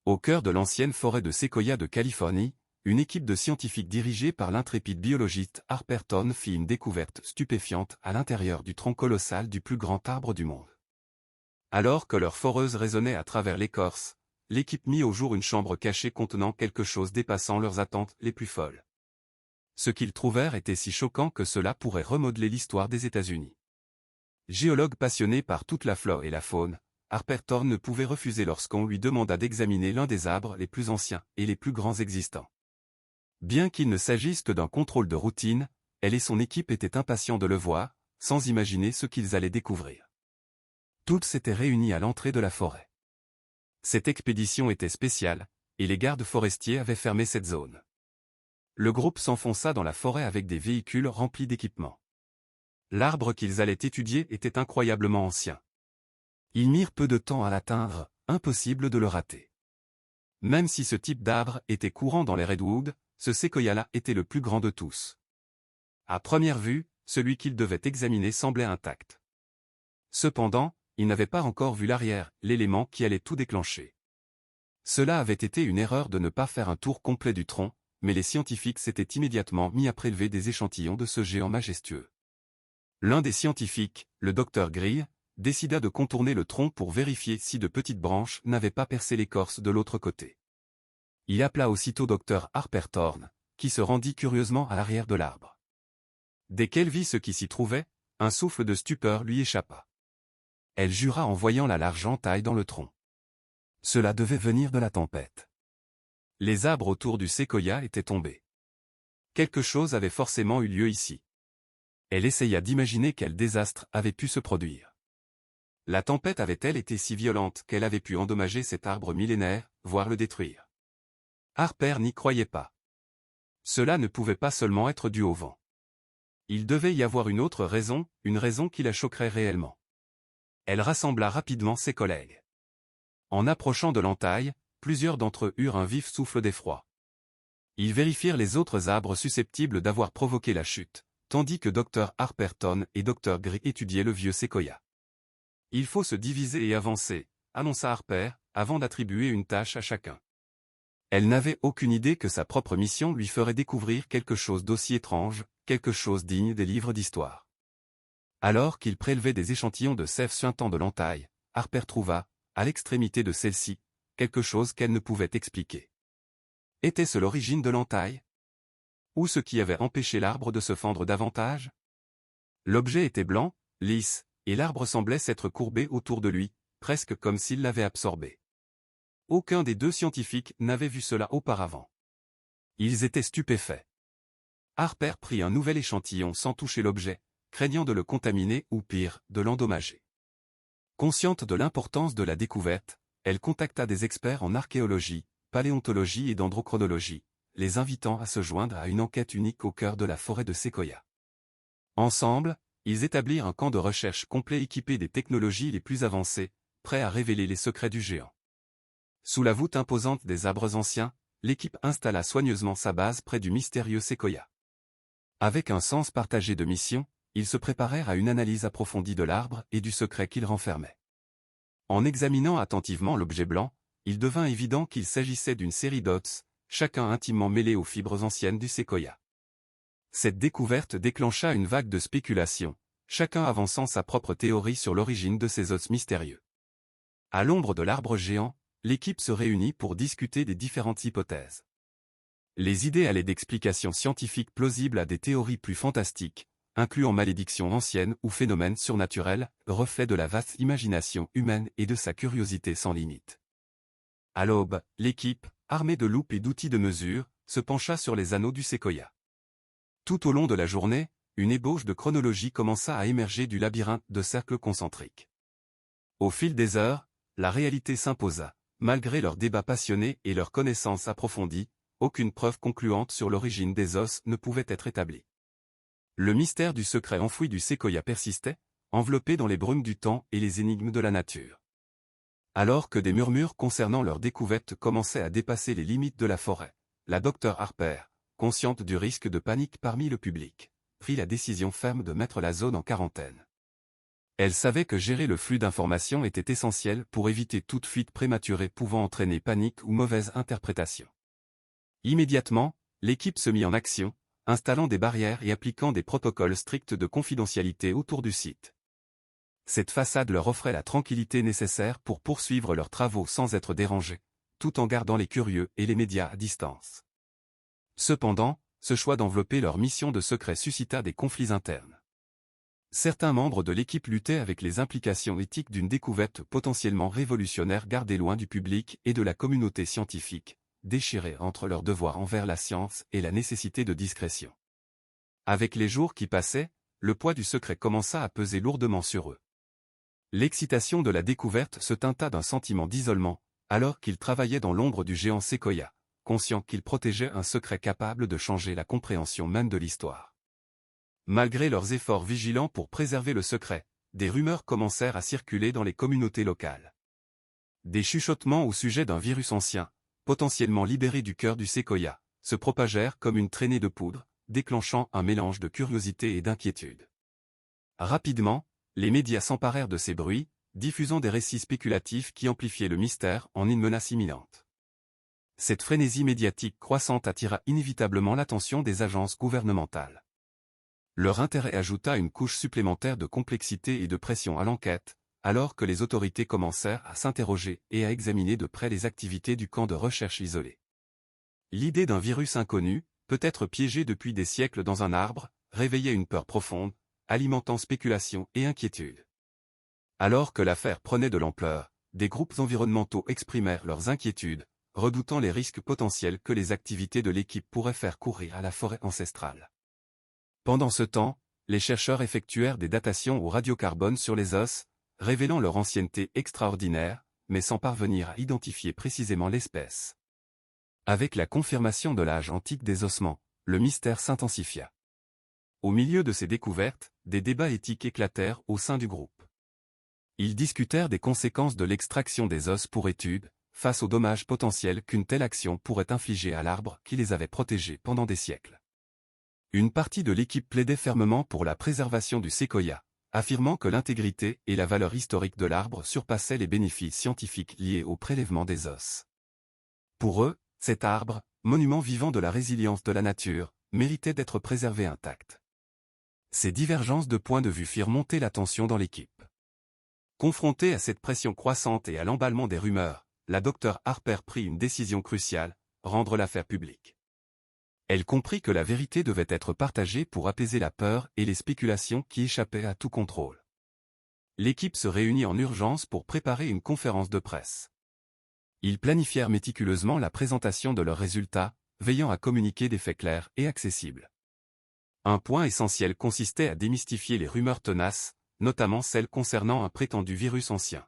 Au cœur de l'ancienne forêt de séquoia de Californie, une équipe de scientifiques dirigée par l'intrépide biologiste Harper Thorne fit une découverte stupéfiante à l'intérieur du tronc colossal du plus grand arbre du monde. Alors que leur foreuse résonnait à travers l'écorce, l'équipe mit au jour une chambre cachée contenant quelque chose dépassant leurs attentes les plus folles. Ce qu'ils trouvèrent était si choquant que cela pourrait remodeler l'histoire des États-Unis. Géologue passionné par toute la flore et la faune, Harper Thorne ne pouvait refuser lorsqu'on lui demanda d'examiner l'un des arbres les plus anciens et les plus grands existants. Bien qu'il ne s'agisse que d'un contrôle de routine, elle et son équipe étaient impatients de le voir, sans imaginer ce qu'ils allaient découvrir. Toutes s'étaient réunies à l'entrée de la forêt. Cette expédition était spéciale, et les gardes forestiers avaient fermé cette zone. Le groupe s'enfonça dans la forêt avec des véhicules remplis d'équipements. L'arbre qu'ils allaient étudier était incroyablement ancien. Ils mirent peu de temps à l'atteindre, impossible de le rater. Même si ce type d'arbre était courant dans les redwoods, ce séquoia-là était le plus grand de tous. À première vue, celui qu'ils devaient examiner semblait intact. Cependant, ils n'avaient pas encore vu l'arrière, l'élément qui allait tout déclencher. Cela avait été une erreur de ne pas faire un tour complet du tronc, mais les scientifiques s'étaient immédiatement mis à prélever des échantillons de ce géant majestueux. L'un des scientifiques, le docteur Greer, décida de contourner le tronc pour vérifier si de petites branches n'avaient pas percé l'écorce de l'autre côté. Il appela aussitôt Dr Harper Thorne, qui se rendit curieusement à l'arrière de l'arbre. Dès qu'elle vit ce qui s'y trouvait, un souffle de stupeur lui échappa. Elle jura en voyant la large entaille dans le tronc. Cela devait venir de la tempête. Les arbres autour du séquoia étaient tombés. Quelque chose avait forcément eu lieu ici. Elle essaya d'imaginer quel désastre avait pu se produire. La tempête avait-elle été si violente qu'elle avait pu endommager cet arbre millénaire, voire le détruire? Harper n'y croyait pas. Cela ne pouvait pas seulement être dû au vent. Il devait y avoir une autre raison, une raison qui la choquerait réellement. Elle rassembla rapidement ses collègues. En approchant de l'entaille, plusieurs d'entre eux eurent un vif souffle d'effroi. Ils vérifièrent les autres arbres susceptibles d'avoir provoqué la chute, tandis que Dr Harper Thorne et Dr Greer étudiaient le vieux séquoia. Il faut se diviser et avancer, annonça Harper, avant d'attribuer une tâche à chacun. Elle n'avait aucune idée que sa propre mission lui ferait découvrir quelque chose d'aussi étrange, quelque chose digne des livres d'histoire. Alors qu'il prélevait des échantillons de sève suintant de l'entaille, Harper trouva, à l'extrémité de celle-ci, quelque chose qu'elle ne pouvait expliquer. Était-ce l'origine de l'entaille? Ou ce qui avait empêché l'arbre de se fendre davantage? L'objet était blanc, lisse, et l'arbre semblait s'être courbé autour de lui, presque comme s'il l'avait absorbé. Aucun des deux scientifiques n'avait vu cela auparavant. Ils étaient stupéfaits. Harper prit un nouvel échantillon sans toucher l'objet, craignant de le contaminer ou pire, de l'endommager. Consciente de l'importance de la découverte, elle contacta des experts en archéologie, paléontologie et dendrochronologie, les invitant à se joindre à une enquête unique au cœur de la forêt de séquoia. Ensemble, ils établirent un camp de recherche complet équipé des technologies les plus avancées, prêt à révéler les secrets du géant. Sous la voûte imposante des arbres anciens, l'équipe installa soigneusement sa base près du mystérieux séquoia. Avec un sens partagé de mission, ils se préparèrent à une analyse approfondie de l'arbre et du secret qu'il renfermait. En examinant attentivement l'objet blanc, il devint évident qu'il s'agissait d'une série d'os, chacun intimement mêlé aux fibres anciennes du séquoia. Cette découverte déclencha une vague de spéculations, chacun avançant sa propre théorie sur l'origine de ces os mystérieux. À l'ombre de l'arbre géant, l'équipe se réunit pour discuter des différentes hypothèses. Les idées allaient d'explications scientifiques plausibles à des théories plus fantastiques, incluant malédictions anciennes ou phénomènes surnaturels, reflet de la vaste imagination humaine et de sa curiosité sans limite. À l'aube, l'équipe, armée de loupes et d'outils de mesure, se pencha sur les anneaux du séquoia. Tout au long de la journée, une ébauche de chronologie commença à émerger du labyrinthe de cercles concentriques. Au fil des heures, la réalité s'imposa. Malgré leurs débats passionnés et leurs connaissances approfondies, aucune preuve concluante sur l'origine des os ne pouvait être établie. Le mystère du secret enfoui du séquoia persistait, enveloppé dans les brumes du temps et les énigmes de la nature. Alors que des murmures concernant leur découverte commençaient à dépasser les limites de la forêt, la Dr Harper, consciente du risque de panique parmi le public, prit la décision ferme de mettre la zone en quarantaine. Elle savait que gérer le flux d'informations était essentiel pour éviter toute fuite prématurée pouvant entraîner panique ou mauvaise interprétation. Immédiatement, l'équipe se mit en action, installant des barrières et appliquant des protocoles stricts de confidentialité autour du site. Cette façade leur offrait la tranquillité nécessaire pour poursuivre leurs travaux sans être dérangés, tout en gardant les curieux et les médias à distance. Cependant, ce choix d'envelopper leur mission de secret suscita des conflits internes. Certains membres de l'équipe luttaient avec les implications éthiques d'une découverte potentiellement révolutionnaire gardée loin du public et de la communauté scientifique, déchirés entre leur devoir envers la science et la nécessité de discrétion. Avec les jours qui passaient, le poids du secret commença à peser lourdement sur eux. L'excitation de la découverte se teinta d'un sentiment d'isolement, alors qu'ils travaillaient dans l'ombre du géant Séquoia, conscients qu'ils protégeaient un secret capable de changer la compréhension même de l'histoire. Malgré leurs efforts vigilants pour préserver le secret, des rumeurs commencèrent à circuler dans les communautés locales. Des chuchotements au sujet d'un virus ancien, potentiellement libéré du cœur du séquoia, se propagèrent comme une traînée de poudre, déclenchant un mélange de curiosité et d'inquiétude. Rapidement, les médias s'emparèrent de ces bruits, diffusant des récits spéculatifs qui amplifiaient le mystère en une menace imminente. Cette frénésie médiatique croissante attira inévitablement l'attention des agences gouvernementales. Leur intérêt ajouta une couche supplémentaire de complexité et de pression à l'enquête, alors que les autorités commencèrent à s'interroger et à examiner de près les activités du camp de recherche isolé. L'idée d'un virus inconnu, peut-être piégé depuis des siècles dans un arbre, réveillait une peur profonde, alimentant spéculation et inquiétude. Alors que l'affaire prenait de l'ampleur, des groupes environnementaux exprimèrent leurs inquiétudes, redoutant les risques potentiels que les activités de l'équipe pourraient faire courir à la forêt ancestrale. Pendant ce temps, les chercheurs effectuèrent des datations au radiocarbone sur les os, révélant leur ancienneté extraordinaire, mais sans parvenir à identifier précisément l'espèce. Avec la confirmation de l'âge antique des ossements, le mystère s'intensifia. Au milieu de ces découvertes, des débats éthiques éclatèrent au sein du groupe. Ils discutèrent des conséquences de l'extraction des os pour étude, face aux dommages potentiels qu'une telle action pourrait infliger à l'arbre qui les avait protégés pendant des siècles. Une partie de l'équipe plaidait fermement pour la préservation du séquoia, affirmant que l'intégrité et la valeur historique de l'arbre surpassaient les bénéfices scientifiques liés au prélèvement des os. Pour eux, cet arbre, monument vivant de la résilience de la nature, méritait d'être préservé intact. Ces divergences de points de vue firent monter la tension dans l'équipe. Confrontée à cette pression croissante et à l'emballement des rumeurs, la Dr Harper prit une décision cruciale, rendre l'affaire publique. Elle comprit que la vérité devait être partagée pour apaiser la peur et les spéculations qui échappaient à tout contrôle. L'équipe se réunit en urgence pour préparer une conférence de presse. Ils planifièrent méticuleusement la présentation de leurs résultats, veillant à communiquer des faits clairs et accessibles. Un point essentiel consistait à démystifier les rumeurs tenaces, notamment celles concernant un prétendu virus ancien.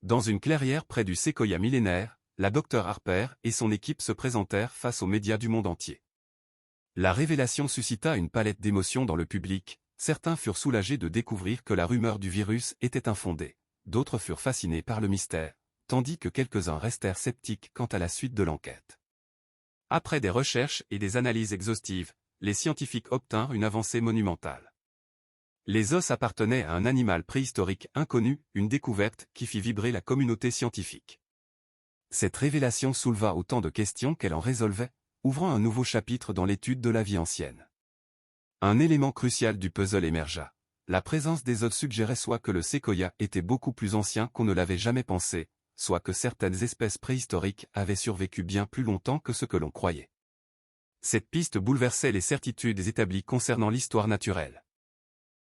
Dans une clairière près du séquoia millénaire, la Dr Harper et son équipe se présentèrent face aux médias du monde entier. La révélation suscita une palette d'émotions dans le public, certains furent soulagés de découvrir que la rumeur du virus était infondée, d'autres furent fascinés par le mystère, tandis que quelques-uns restèrent sceptiques quant à la suite de l'enquête. Après des recherches et des analyses exhaustives, les scientifiques obtinrent une avancée monumentale. Les os appartenaient à un animal préhistorique inconnu, une découverte qui fit vibrer la communauté scientifique. Cette révélation souleva autant de questions qu'elle en résolvait, ouvrant un nouveau chapitre dans l'étude de la vie ancienne. Un élément crucial du puzzle émergea. La présence des os suggérait soit que le séquoia était beaucoup plus ancien qu'on ne l'avait jamais pensé, soit que certaines espèces préhistoriques avaient survécu bien plus longtemps que ce que l'on croyait. Cette piste bouleversait les certitudes établies concernant l'histoire naturelle.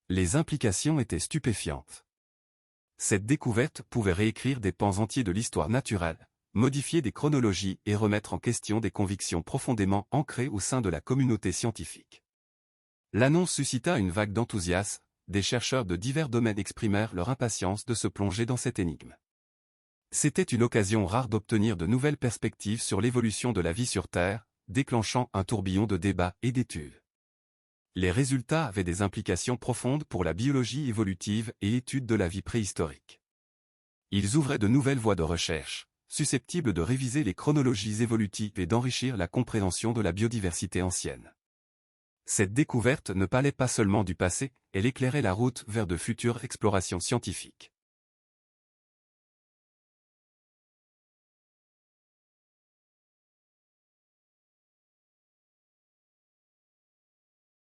Les implications étaient stupéfiantes. Cette découverte pouvait réécrire des pans entiers de l'histoire naturelle, modifier des chronologies et remettre en question des convictions profondément ancrées au sein de la communauté scientifique. L'annonce suscita une vague d'enthousiasme, des chercheurs de divers domaines exprimèrent leur impatience de se plonger dans cette énigme. C'était une occasion rare d'obtenir de nouvelles perspectives sur l'évolution de la vie sur Terre, déclenchant un tourbillon de débats et d'études. Les résultats avaient des implications profondes pour la biologie évolutive et études de la vie préhistorique. Ils ouvraient de nouvelles voies de recherche, susceptibles de réviser les chronologies évolutives et d'enrichir la compréhension de la biodiversité ancienne. Cette découverte ne parlait pas seulement du passé, elle éclairait la route vers de futures explorations scientifiques.